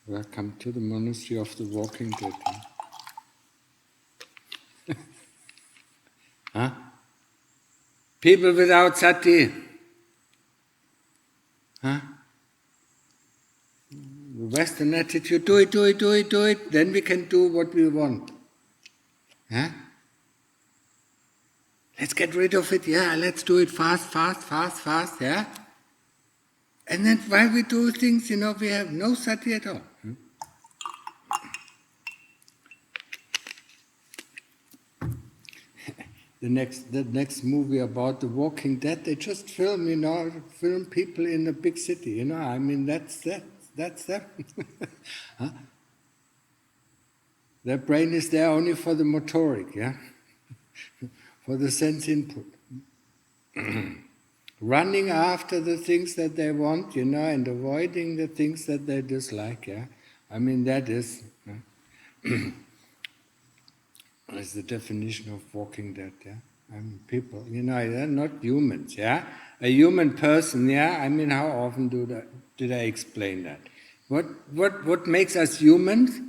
Welcome to the monastery of the walking dead. Huh? People without sati. Huh? Western attitude, do it, then we can do what we want. Huh? Let's get rid of it, let's do it fast, yeah? And then while we do things, we have no sati at all. The next movie about the Walking Dead, they just film people in a big city, that's that. Huh? Their brain is there only for the motoric, for the sense input. Running after the things that they want, and avoiding the things that they dislike, that is is the definition of Walking Dead, people, they're not humans, A human person, how often did I explain that? What makes us humans?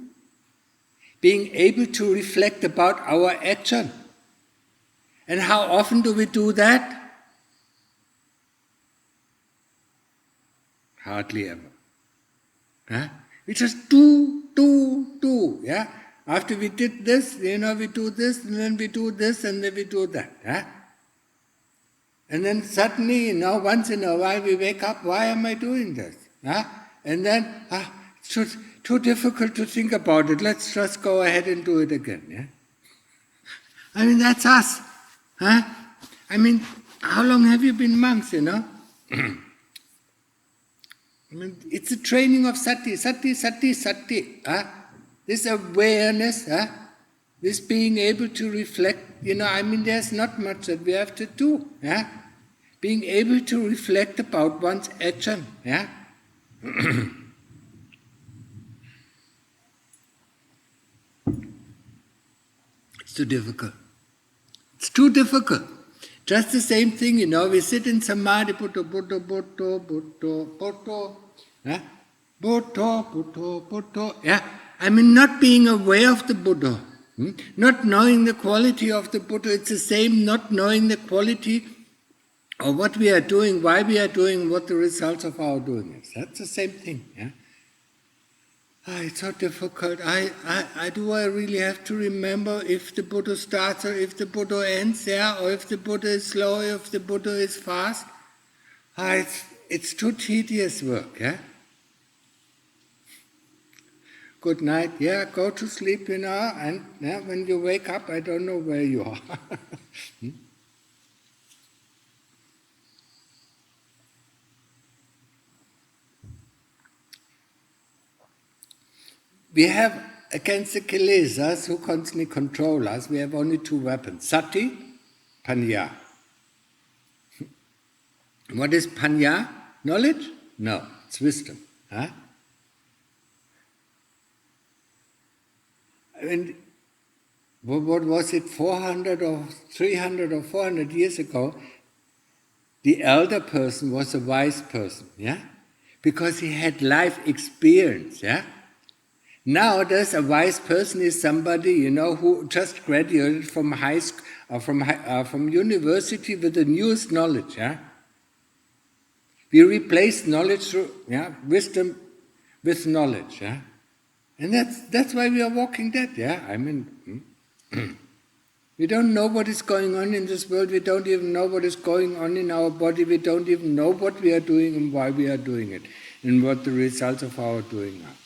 Being able to reflect about our action. And how often do we do that? Hardly ever. We just do, After we did this, we do this, and then we do this, and then we do that. And then suddenly, once in a while we wake up, why am I doing this? And then, it's too difficult to think about it, let's just go ahead and do it again. That's us. How long have you been monks, it's a training of sati. This awareness, this being able to reflect, there's not much that we have to do. Being able to reflect about one's action. It's too difficult. It's too difficult. Just the same thing, we sit in samadhi, Buddha. Not being aware of the Buddha, not knowing the quality of the Buddha, it's the same not knowing the quality of what we are doing, why we are doing, what the results of our doing is. That's the same thing. It's so difficult. Do I really have to remember if the Buddha starts or if the Buddha ends, or if the Buddha is slow, or if the Buddha is fast? It's too tedious work, Good night, go to sleep, and when you wake up, I don't know where you are. We have, against the Kilesas who constantly control us, we have only two weapons, Sati, Panya. What is Panya? Knowledge? No, it's wisdom. What was it, 400 or 300 or 400 years ago, the elder person was a wise person, because he had life experience, Nowadays, a wise person is somebody, who just graduated from high school, from university with the newest knowledge, We replace knowledge through, wisdom with knowledge, And that's why we are walking dead, We don't know what is going on in this world, we don't even know what is going on in our body, we don't even know what we are doing and why we are doing it, and what the results of our doing are.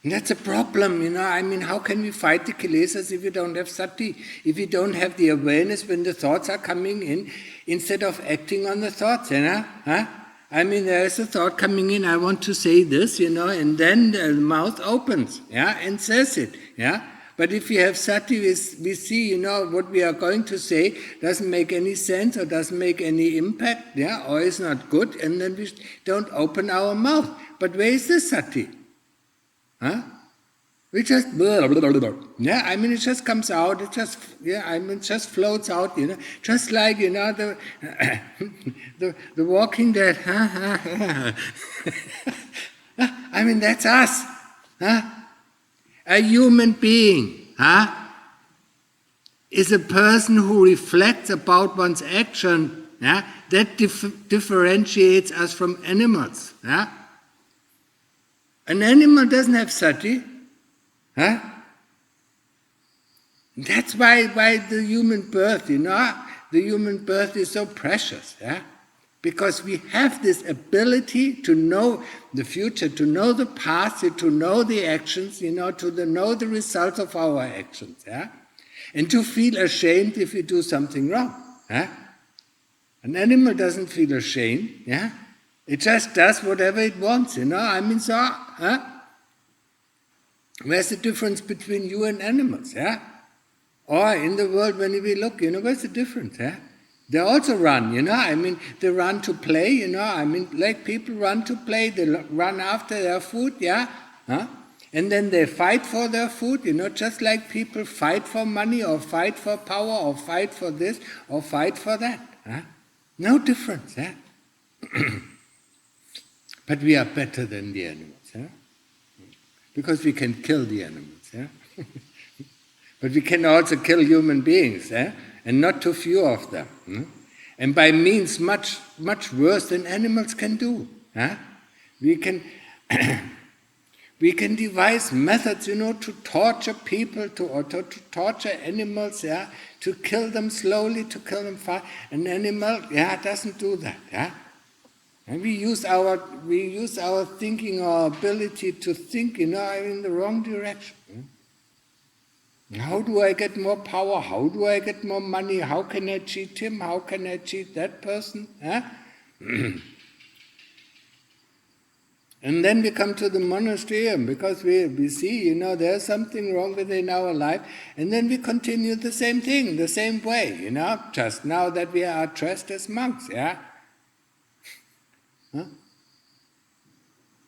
And that's a problem, how can we fight the Kilesas if we don't have sati, if we don't have the awareness when the thoughts are coming in, instead of acting on the thoughts, there is a thought coming in, I want to say this, and then the mouth opens, and says it, But if we have sati, we see, what we are going to say doesn't make any sense or doesn't make any impact, or is not good, and then we don't open our mouth. But where is the sati? We just, yeah, I mean, it just comes out, it just, yeah, I mean, it just floats out, just like, the Walking Dead, I mean, that's us, A human being, is a person who reflects about one's action, that differentiates us from animals, An animal doesn't have sati, That's why the human birth, the human birth is so precious, Because we have this ability to know the future, to know the past, to know the actions, to know the results of our actions, And to feel ashamed if we do something wrong, An animal doesn't feel ashamed, It just does whatever it wants, I mean, Where's the difference between you and animals, Or in the world when we look, where's the difference, They also run, I mean, they run to play, I mean, like people run to play, they run after their food, And then they fight for their food, just like people fight for money or fight for power or fight for this or fight for that, No difference, But we are better than the animals, Because we can kill the animals, But we can also kill human beings, And not too few of them, And by means much, much worse than animals can do, We can we can devise methods, to torture people, to torture animals, to kill them slowly, to kill them fast. An animal, doesn't do that, And we use our thinking, our ability to think, in the wrong direction. How do I get more power? How do I get more money? How can I cheat him? How can I cheat that person? And then we come to the monastery because we see, there's something wrong within our life, and then we continue the same thing, the same way, just now that we are dressed as monks,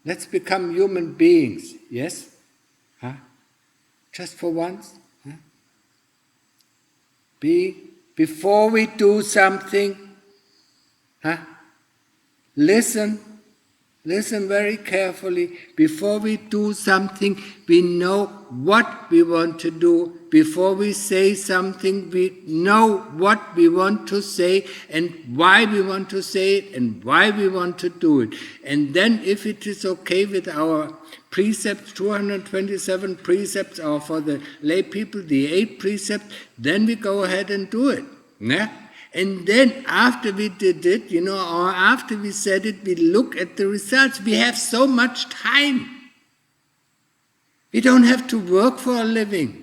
Let's become human beings, yes? Just for once. Before we do something, listen very carefully. Before we do something, we know what we want to do. Before we say something, we know what we want to say and why we want to say it and why we want to do it. And then if it is okay with our precepts, 227 precepts, or for the lay people, the 8 precepts, then we go ahead and do it. And then after we did it, or after we said it, we look at the results. We have so much time. We don't have to work for a living.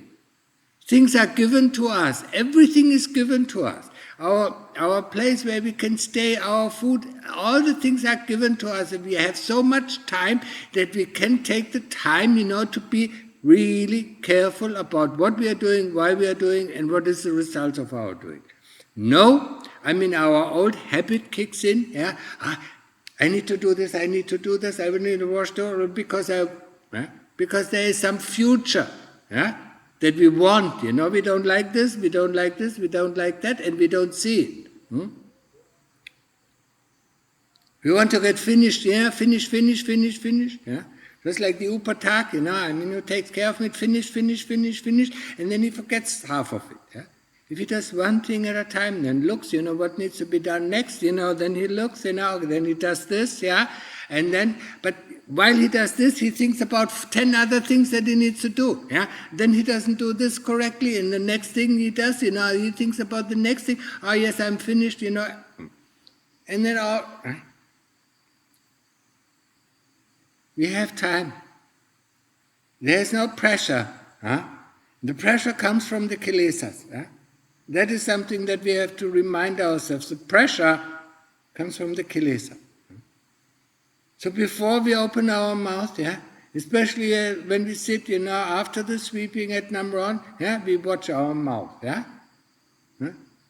Things are given to us. Everything is given to us. Our place where we can stay, our food, all the things are given to us. And we have so much time that we can take the time, to be really careful about what we are doing, why we are doing, and what is the result of our doing. No, our old habit kicks in, I need to do this, I need to do this, I will need to wash the because there is some future, that we want, we don't like this, we don't like this, we don't like that, and we don't see it. We want to get finished, finish, just like the Upatak, who takes care of it, finish, and then he forgets half of it, If he does one thing at a time, then looks, what needs to be done next, then he looks, then he does this, and then, but while he does this, he thinks about 10 other things that he needs to do, Then he doesn't do this correctly, and the next thing he does, he thinks about the next thing, oh yes, I'm finished, and then we have time. There's no pressure, The pressure comes from the Kilesas, That is something that we have to remind ourselves. The pressure comes from the Kilesa. So before we open our mouth, especially when we sit, after the sweeping at number 1, we watch our mouth,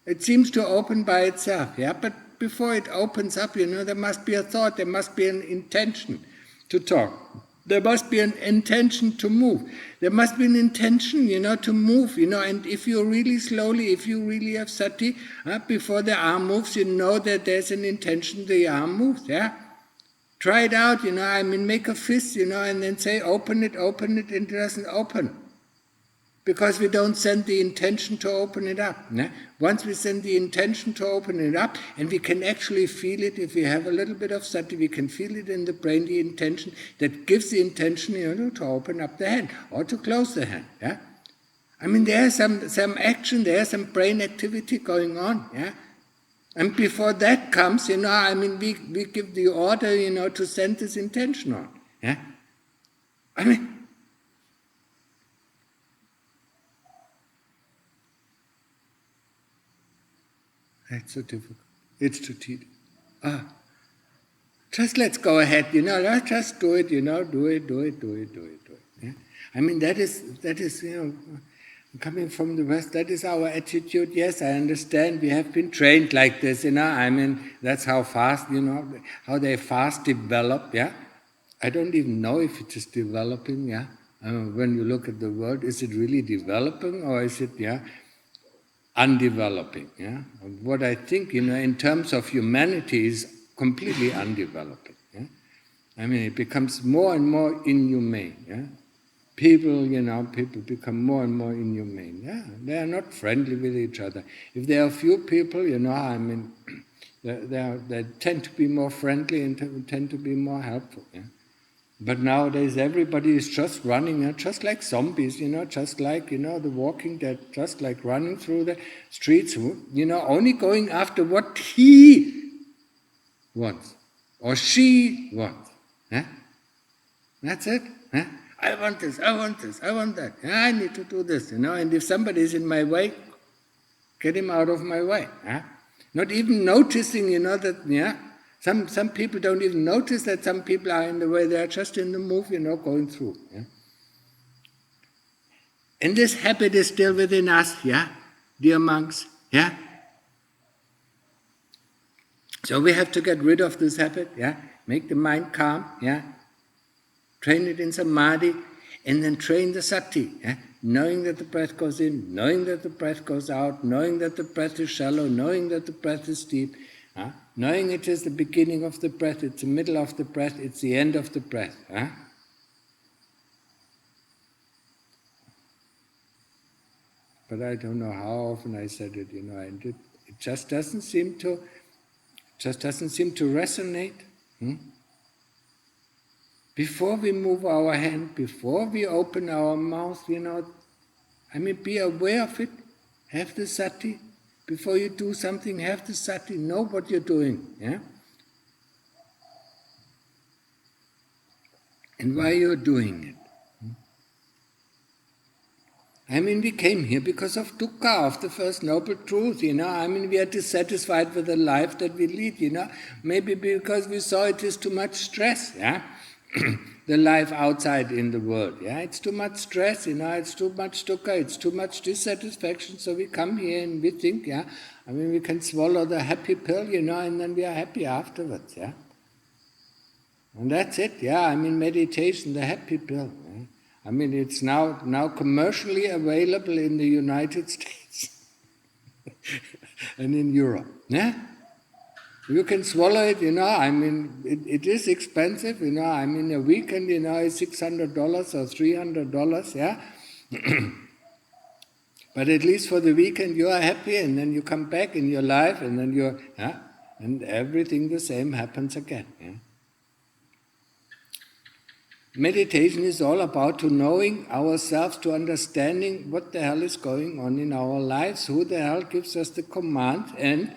It seems to open by itself, but before it opens up, there must be a thought, there must be an intention to talk. There must be an intention to move. There must be an intention, to move, and if you really slowly, if you really have sati, before the arm moves, you know that there's an intention the arm moves, yeah? Try it out, make a fist, and then say, open it, and it doesn't open. Because we don't send the intention to open it up. Yeah? Once we send the intention to open it up, and we can actually feel it, if we have a little bit of sati, we can feel it in the brain, the intention, that gives the intention to open up the hand, or to close the hand. Yeah? There's some action, there's some brain activity going on. Yeah? And before that comes, we give the order, to send this intention on. Yeah? It's so difficult. It's too tedious. Just let's go ahead, let's just do it, do it. Yeah? That is, coming from the West, that is our attitude. Yes, I understand, we have been trained like this, that's how fast, how they fast develop, yeah? I don't even know if it is developing, yeah? When you look at the world, is it really developing, or is it, undeveloping? Yeah? What I think, in terms of humanity, is completely undeveloping. Yeah? It becomes more and more inhumane. Yeah? People become more and more inhumane. Yeah? They are not friendly with each other. If there are few people, they tend to be more friendly and tend to be more helpful. Yeah? But nowadays everybody is just running, just like zombies, just like, the Walking Dead, just like running through the streets, only going after what he wants, or she wants. Yeah? That's it. Yeah? I want this, I want that. Yeah, I need to do this, and if somebody is in my way, get him out of my way. Yeah? Not even noticing, that, yeah, some people don't even notice that some people are in the way, they are just in the move, going through. Yeah? And this habit is still within us, yeah, dear monks, yeah? So we have to get rid of this habit, yeah? Make the mind calm, yeah? Train it in samadhi, and then train the sati, yeah? Knowing that the breath goes in, knowing that the breath goes out, knowing that the breath is shallow, knowing that the breath is deep, knowing it is the beginning of the breath, it's the middle of the breath, it's the end of the breath. But I don't know how often I said it, and it just doesn't seem to resonate. Before we move our hand, before we open our mouth, be aware of it, have the sati. Before you do something, have the sati, know what you're doing, yeah? And why you're doing it. We came here because of dukkha, of the first noble truth, we are dissatisfied with the life that we lead, maybe because we saw it is too much stress, yeah? The life outside in the world, yeah? It's too much stress, it's too much dukkha, it's too much dissatisfaction, so we come here and we think, yeah? We can swallow the happy pill, and then we are happy afterwards, yeah? And that's it, yeah? Meditation, the happy pill, yeah? It's now commercially available in the United States and in Europe. Yeah? You can swallow it, it is expensive, a weekend, is $600 or $300, yeah? But at least for the weekend you are happy, and then you come back in your life, and then and everything the same happens again. Yeah? Meditation is all about to knowing ourselves, to understanding what the hell is going on in our lives, who the hell gives us the command, and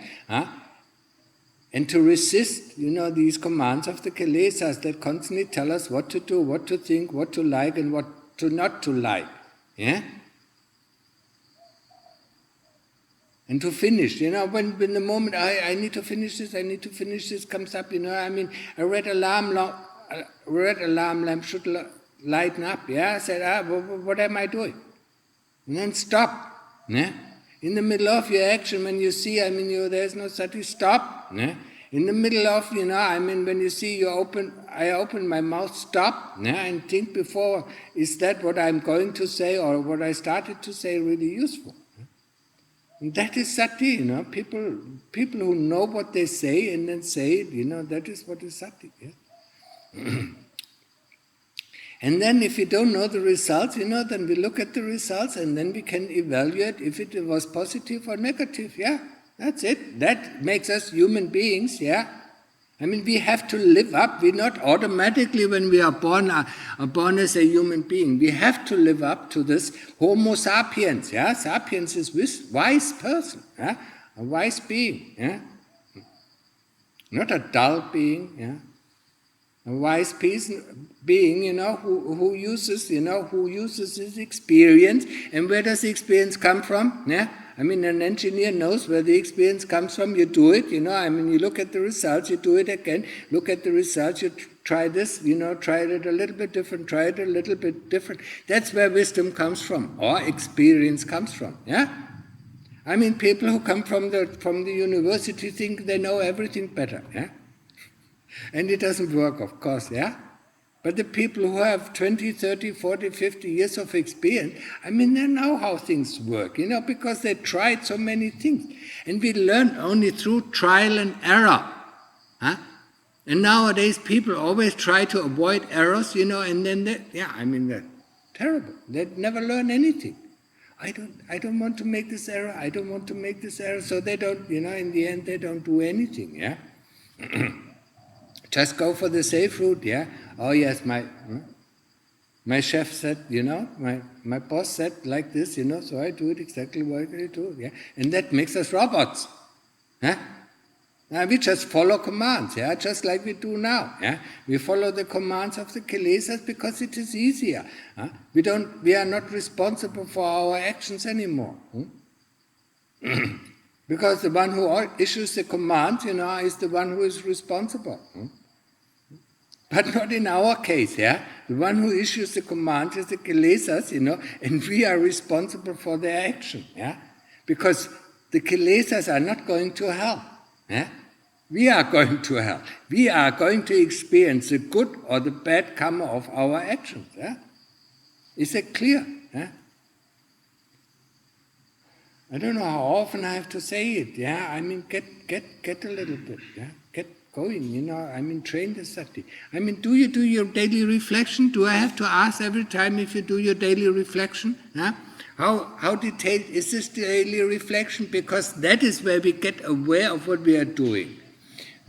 to resist, these commands of the Kilesas that constantly tell us what to do, what to think, what to like, and what to not to like. Yeah? And to finish, when the moment I need to finish this comes up, a red alarm lamp should lighten up, yeah? I said, what am I doing? And then stop, yeah? In the middle of your action, when you see, there's no sati, stop, yeah? In the middle of, when you see I open my mouth, stop, and think before, is that what I'm going to say or what I started to say really useful? And that is Sati, people who know what they say and then say it, that is what is Sati. Yeah? And then if we don't know the results, then we look at the results and then we can evaluate if it was positive or negative. Yeah, that's it. That makes us human beings, yeah. We have to live up. We're not automatically, when we are born as a human being, we have to live up to this Homo sapiens, yeah. Sapiens is wise person, yeah, a wise being, yeah. Not a dull being, yeah. A wise being, who uses his experience. And where does the experience come from? Yeah? An engineer knows where the experience comes from. You do it, you look at the results, you do it again. Look at the results, you try this, try it a little bit different, try it a little bit different. That's where wisdom comes from, or experience comes from, yeah? People who come from the university think they know everything better, yeah? And it doesn't work, of course, yeah? But the people who have 20, 30, 40, 50 years of experience, they know how things work, because they tried so many things. And we learn only through trial and error. Huh? And nowadays people always try to avoid errors, and then they're terrible. They never learn anything. I don't want to make this error, I don't want to make this error, so they don't, in the end they don't do anything, yeah? Just go for the safe route, yeah? Oh yes, my chef said, my boss said like this, so I do it exactly what I do, yeah? And that makes us robots, huh? We just follow commands, yeah? Just like we do now, yeah? We follow the commands of the Kilesas because it is easier. Huh? We are not responsible for our actions anymore. Because the one who issues the commands, is the one who is responsible. But not in our case, yeah? The one who issues the command is the Kilesas, and we are responsible for their action, yeah? Because the Kilesas are not going to hell, yeah? We are going to hell. We are going to experience the good or the bad karma of our actions, yeah? Is it clear, yeah? I don't know how often I have to say it, yeah? Get a little bit, yeah? Get going, train the Sati. Do you do your daily reflection? Do I have to ask every time if you do your daily reflection? Huh? How detailed is this daily reflection? Because that is where we get aware of what we are doing.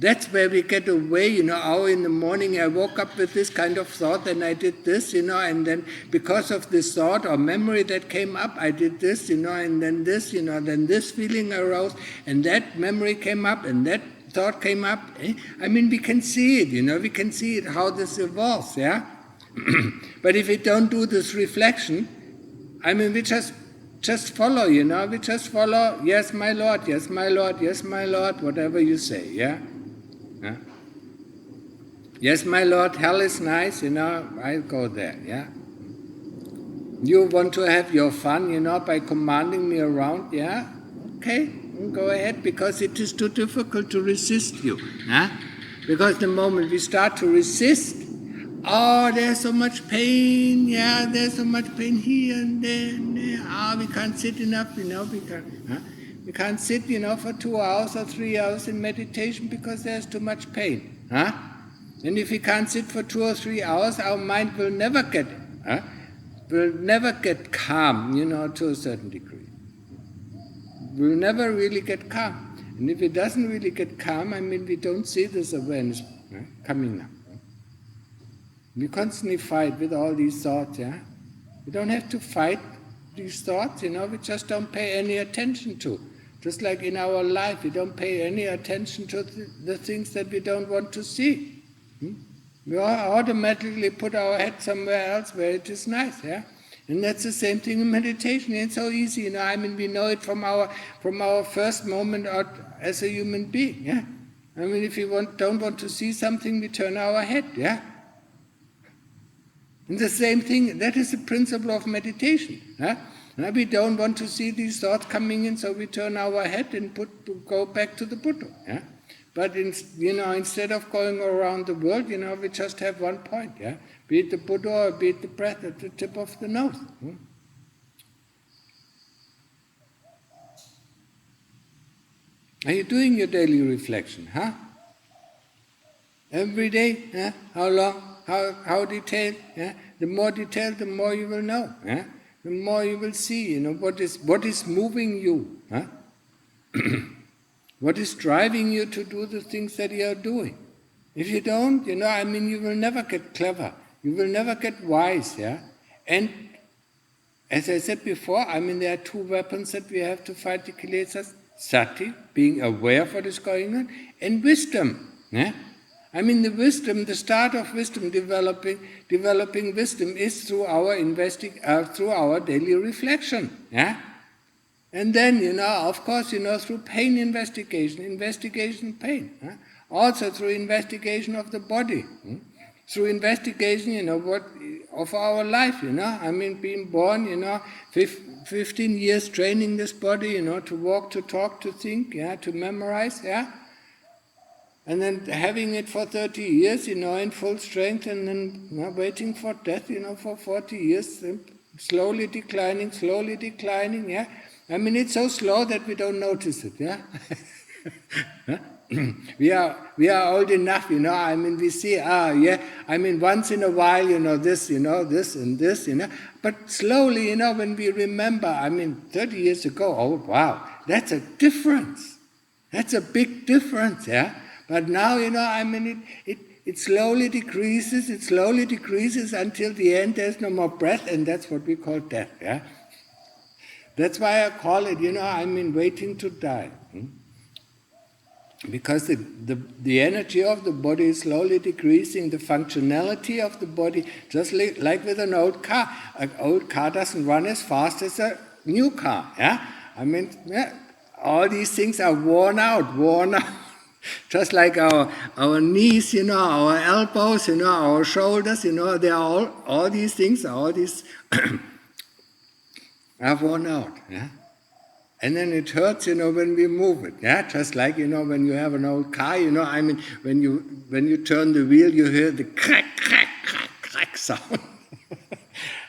That's where we get aware, in the morning I woke up with this kind of thought and I did this, and then because of this thought or memory that came up, I did this, and then this, then this feeling arose, and that memory came up, and that thought came up. We can see it, we can see it, how this evolves, yeah? But if we don't do this reflection, we just follow, we just follow, yes, my Lord, yes, my Lord, yes, my Lord, whatever you say, yeah? Yeah? Yes, my Lord, hell is nice, I'll go there, yeah? You want to have your fun, by commanding me around, yeah? Okay, go ahead, because it is too difficult to resist you. Huh? Because the moment we start to resist, there's so much pain, yeah, there's so much pain here and there and there. We can't sit enough, we can't sit, for 2 hours or 3 hours in meditation because there's too much pain. Huh? And if we can't sit for 2 or 3 hours, our mind will never get calm, to a certain degree. Will never really get calm. And if it doesn't really get calm, we don't see this awareness coming up. We constantly fight with all these thoughts, yeah? We don't have to fight these thoughts, we just don't pay any attention to. Just like in our life, we don't pay any attention to the things that we don't want to see. We automatically put our head somewhere else where it is nice, yeah? And that's the same thing in meditation. It's so easy, we know it from our first moment out as a human being, yeah? If we don't want to see something, we turn our head, yeah? And the same thing, that is the principle of meditation, yeah? We don't want to see these thoughts coming in, so we turn our head and go back to the Buddha, yeah? But instead of going around the world, we just have one point, yeah? Be it the Buddha or be it the breath at the tip of the nose. Are you doing your daily reflection, huh? Every day, yeah? How long? How detailed? Yeah? The more detailed, the more you will know. Yeah? The more you will see, what is moving you. Huh? What is driving you to do the things that you are doing? If you don't, you will never get clever. You will never get wise, yeah? And as I said before, there are two weapons that we have to fight the Kilesas. Sati, being aware of what is going on, and wisdom. Yeah? The wisdom, the start of wisdom, developing wisdom is through our daily reflection. Yeah? And then, of course, through pain investigation pain. Huh? Also through investigation of the body. Through investigation, of our life, being born, 15 years training this body, to walk, to talk, to think, yeah, to memorize, yeah. And then having it for 30 years, in full strength, and then waiting for death, for 40 years, slowly declining, yeah. It's so slow that we don't notice it, yeah. We are old enough, we see, once in a while, this and this, but slowly, when we remember, 30 years ago, oh wow, that's a difference. That's a big difference, yeah. But now, it slowly decreases, until the end there's no more breath, and that's what we call death, yeah. That's why I call it, waiting to die. Because the energy of the body is slowly decreasing, the functionality of the body, just like with an old car. An old car doesn't run as fast as a new car. Yeah, all these things are worn out. Just like our knees, our elbows, our shoulders, they are all these things, all these are worn out. Yeah. And then it hurts, when we move it, yeah. Just like when you have an old car, when you turn the wheel, you hear the crack, crack, crack, crack sound,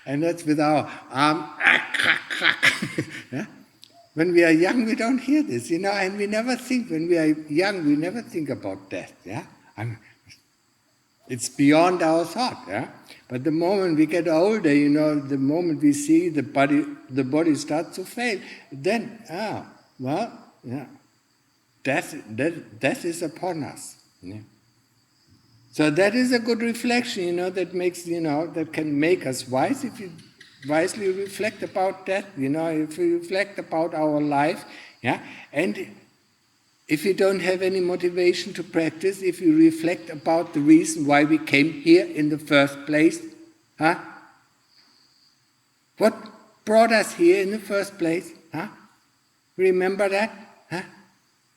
and that's with our arm, crack, crack. Yeah? When we are young, we don't hear this, and we never think. When we are young, we never think about death. Yeah, it's beyond our thought. Yeah. But the moment we get older, the moment we see the body starts to fail, then, death is upon us. Yeah. So that is a good reflection, that makes, that can make us wise if you wisely reflect about death, if we reflect about our life, yeah, and if you don't have any motivation to practice, if you reflect about the reason why we came here in the first place, huh? What brought us here in the first place? Huh? Remember that? Huh?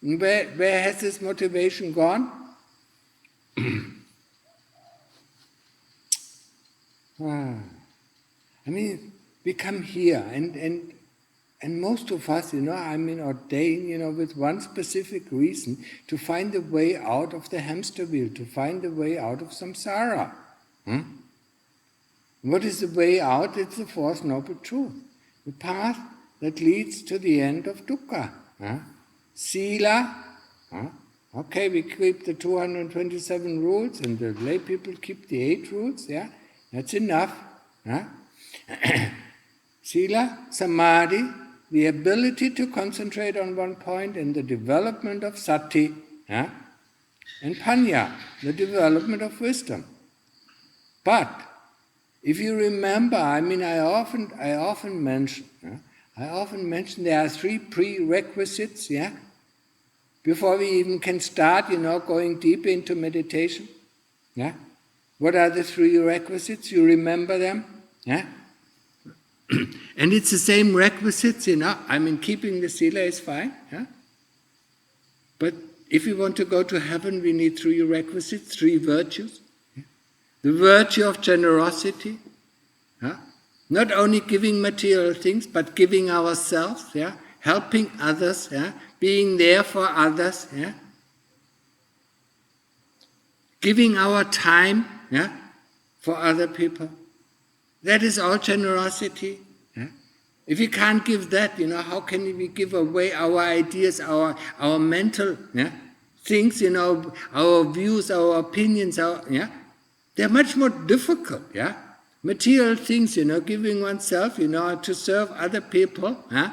Where has this motivation gone? We come here and most of us, ordained, with one specific reason, to find a way out of the hamster wheel, to find a way out of samsara. What is the way out? It's the Fourth Noble Truth, the path that leads to the end of dukkha. Sila, okay, we keep the 227 rules, and the lay people keep the 8 rules, yeah, that's enough. Sila, samadhi, the ability to concentrate on one point, and the development of sati, and panya, the development of wisdom. But if you remember, I often mention there are 3 prerequisites, yeah, before we even can start, going deeper into meditation. Yeah, what are the 3 requisites? You remember them, yeah. And it's the same requisites, keeping the sila is fine, yeah? But if we want to go to heaven, we need 3 requisites, 3 virtues. Yeah? The virtue of generosity, yeah? Not only giving material things, but giving ourselves, yeah? Helping others, yeah? Being there for others, yeah? giving our time, yeah, for other people. That is all generosity. Yeah? If we can't give that, how can we give away our ideas, our mental, yeah, things, our views, our opinions, they're much more difficult, yeah. Material things, giving oneself, to serve other people, huh?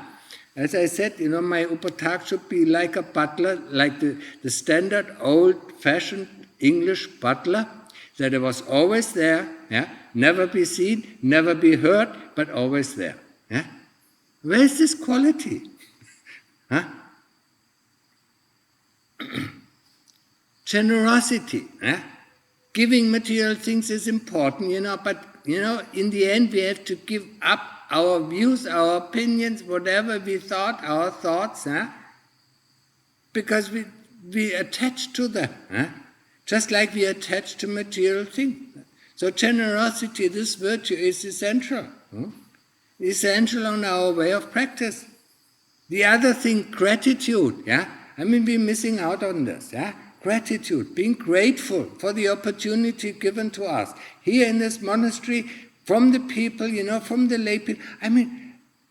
As I said, my upatak should be like a butler, like the standard old-fashioned English butler, that it was always there, yeah? Never be seen, never be heard, but always there. Yeah? Where is this quality? Huh? Generosity. Yeah? Giving material things is important, but in the end we have to give up our views, our opinions, whatever we thought, our thoughts, because we attach to them, just like we attach to material things. So generosity, this virtue, is essential. Essential on our way of practice. The other thing, gratitude. We're missing out on this. Gratitude, being grateful for the opportunity given to us here in this monastery, from the people, from the lay people.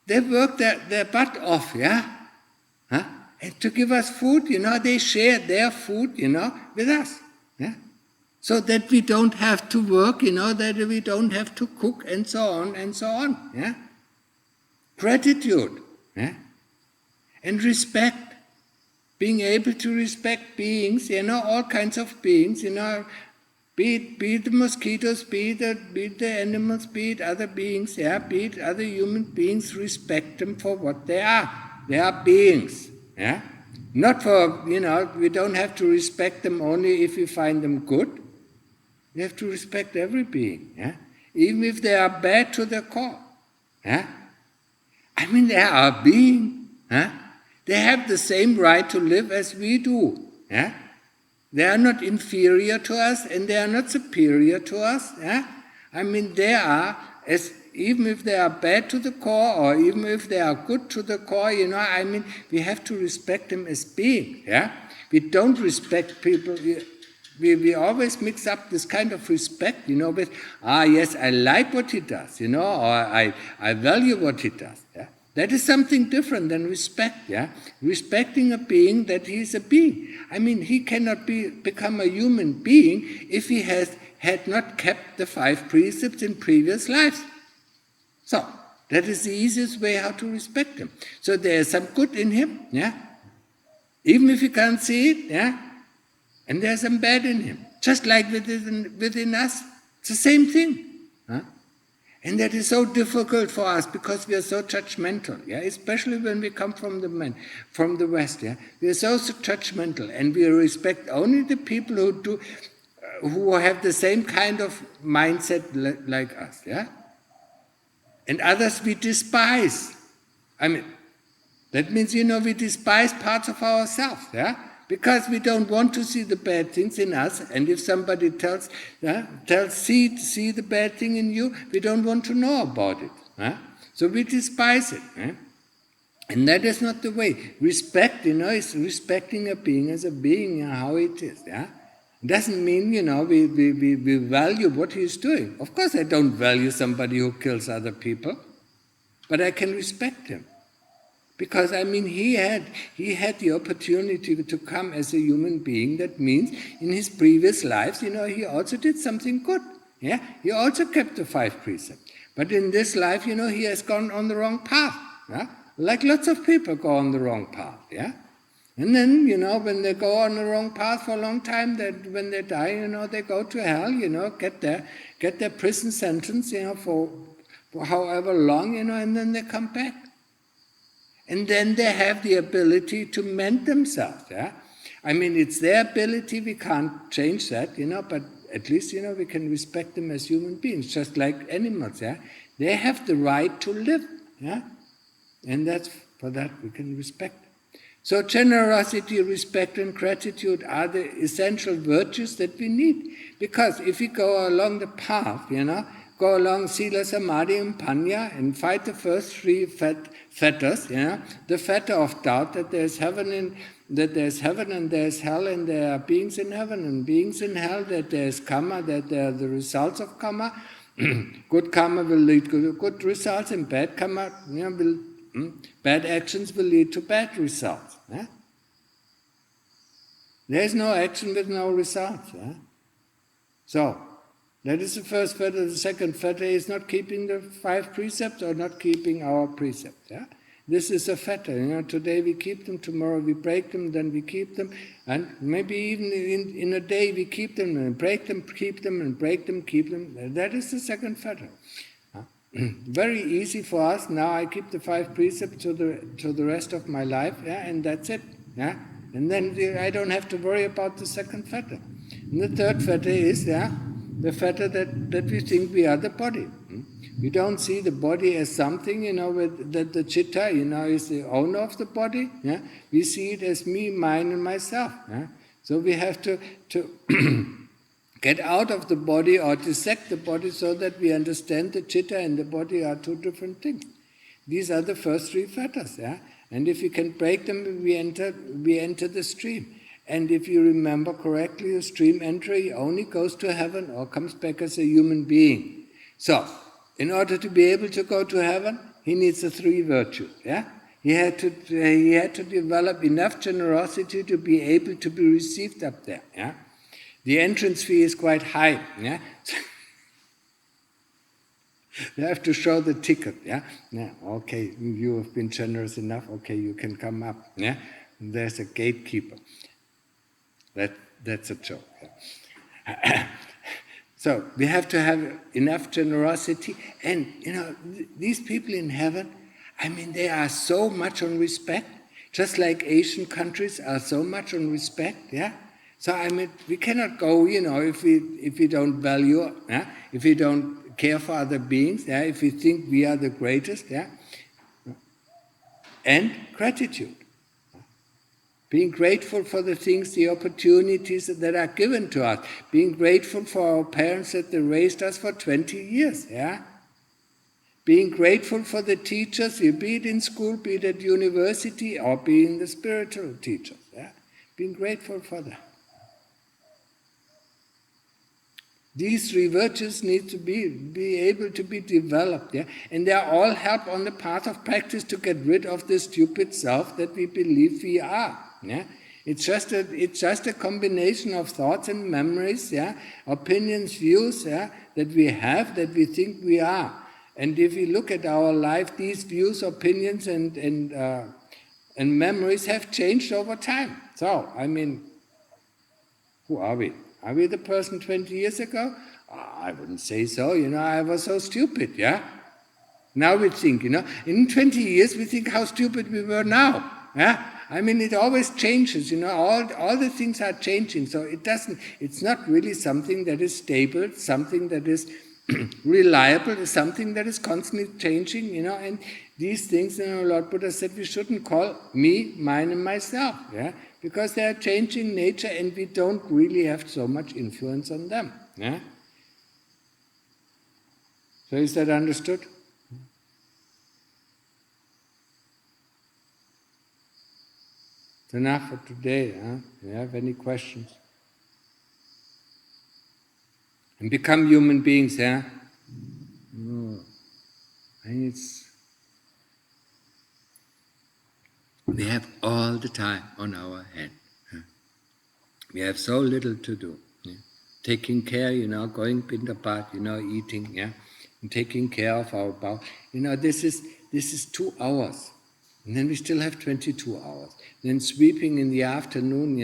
They work their butt off, and to give us food, they share their food, with us. So that we don't have to work, that we don't have to cook, and so on, and so on. Gratitude. And respect. Being able to respect beings, all kinds of beings, be it the mosquitoes, be it the animals, be it other beings, be it other human beings, respect them for what they are. They are beings. Not for, we don't have to respect them only if we find them good. We have to respect every being, even if they are bad to their core. They are a being. They have the same right to live as we do. They are not inferior to us and they are not superior to us. They are, even if they are bad to the core or even if they are good to the core, we have to respect them as beings. We don't respect people. We always mix up this kind of respect, with, yes, I like what he does, or I value what he does. That is something different than respect, Respecting a being that he is a being. He cannot become a human being if he had not kept the 5 precepts in previous lives. So, that is the easiest way how to respect him. So there is some good in him, even if you can't see it, and there's some bad in him. Just like within us, it's the same thing. And that is so difficult for us because we are so judgmental, especially when we come from the West. We are so judgmental, and we respect only the people who have the same kind of mindset like us. And others we despise. That means, we despise parts of ourselves, because we don't want to see the bad things in us, and if somebody tells see the bad thing in you, we don't want to know about it. So we despise it. And that is not the way. Respect, is respecting a being as a being, how it is. It doesn't mean, we value what he is doing. Of course I don't value somebody who kills other people, but I can respect him. Because he had the opportunity to come as a human being. That means in his previous lives, he also did something good. He also kept the 5 precepts. But in this life, he has gone on the wrong path. Like lots of people go on the wrong path. And then, when they go on the wrong path for a long time, that when they die, they go to hell, get their prison sentence, for however long, and then they come back. And then they have the ability to mend themselves. It's their ability, we can't change that, but at least, we can respect them as human beings, just like animals. They have the right to live. And for that we can respect. So generosity, respect, and gratitude are the essential virtues that we need. Because if we go along the path, Go along Sila, Samadhi and Panya and fight the first three fetters, the fetter of doubt that there's heaven and there's hell and there are beings in heaven and beings in hell, that there's karma, that there are the results of karma. Good karma will lead to good results and bad karma, bad actions will lead to bad results. There is no action with no results. So, that is the first fetter. The second fetter is not keeping the 5 precepts or not keeping our precepts. This is a fetter. Today we keep them, tomorrow we break them, then we keep them, and maybe even in a day we keep them and break them, keep them and break them, keep them. That is the second fetter. Very easy for us. Now I keep the 5 precepts to the rest of my life, and that's it. And then I don't have to worry about the second fetter. And the third fetter is the fetter that we think we are the body. We don't see the body as something, that the chitta, is the owner of the body. We see it as me, mine, and myself. So we have to get out of the body or dissect the body so that we understand the chitta and the body are 2 different things. These are the first 3 fetters. And if we can break them, we enter the stream. And if you remember correctly, the stream entry only goes to heaven or comes back as a human being. So, in order to be able to go to heaven, he needs the 3 virtues. He had to develop enough generosity to be able to be received up there. The entrance fee is quite high. You have to show the ticket. Okay, you have been generous enough. Okay, you can come up. There's a gatekeeper. That's a joke. So we have to have enough generosity, and these people in heaven, they are so much on respect, just like Asian countries are so much on respect. So we cannot go, if we don't value, if we don't care for other beings, if we think we are the greatest, and gratitude. Being grateful for the things, the opportunities that are given to us. Being grateful for our parents that they raised us for 20 years. Being grateful for the teachers, be it in school, be it at university, or being the spiritual teachers. Being grateful for that. These 3 virtues need to be able to be developed, and they are all help on the path of practice to get rid of the stupid self that we believe we are. It's just a combination of thoughts and memories, opinions, views, that we have, that we think we are. And if we look at our life, these views, opinions, and memories have changed over time. So, who are we? Are we the person 20 years ago? I wouldn't say so. I was so stupid. Now we think. In 20 years we think how stupid we were now. It always changes. All the things are changing. So it's not really something that is stable, something that is reliable, it's something that is constantly changing. And these things, Lord Buddha said we shouldn't call me, mine, and myself. Because they are changing nature and we don't really have so much influence on them. So is that understood? It's enough for today. Do you have any questions? And become human beings. We have all the time on our hand. We have so little to do. Taking care, going pindapat, eating, and taking care of our bowel. This is 2 hours. And then we still have 22 hours. Then sweeping in the afternoon,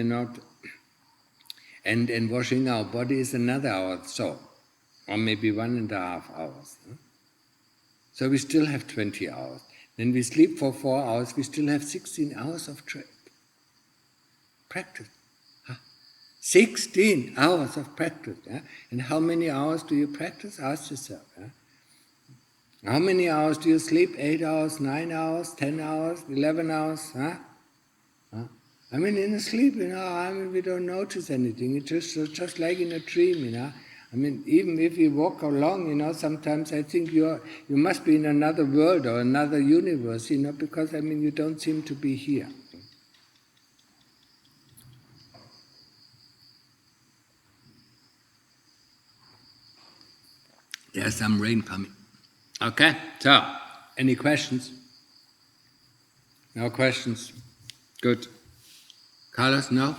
and washing our body is another hour, so, or maybe 1.5 hours. So we still have 20 hours. Then we sleep for 4 hours, we still have 16 hours of practice. 16 hours of practice. And how many hours do you practice? Ask yourself. How many hours do you sleep? 8 hours, 9 hours, 10 hours, 11 hours? In a sleep, we don't notice anything. It's just like in a dream, I mean, even if you walk along, sometimes I think you must be in another world or another universe, because, you don't seem to be here. There's some rain coming. Okay, so, any questions? No questions? Good. Carlos, no?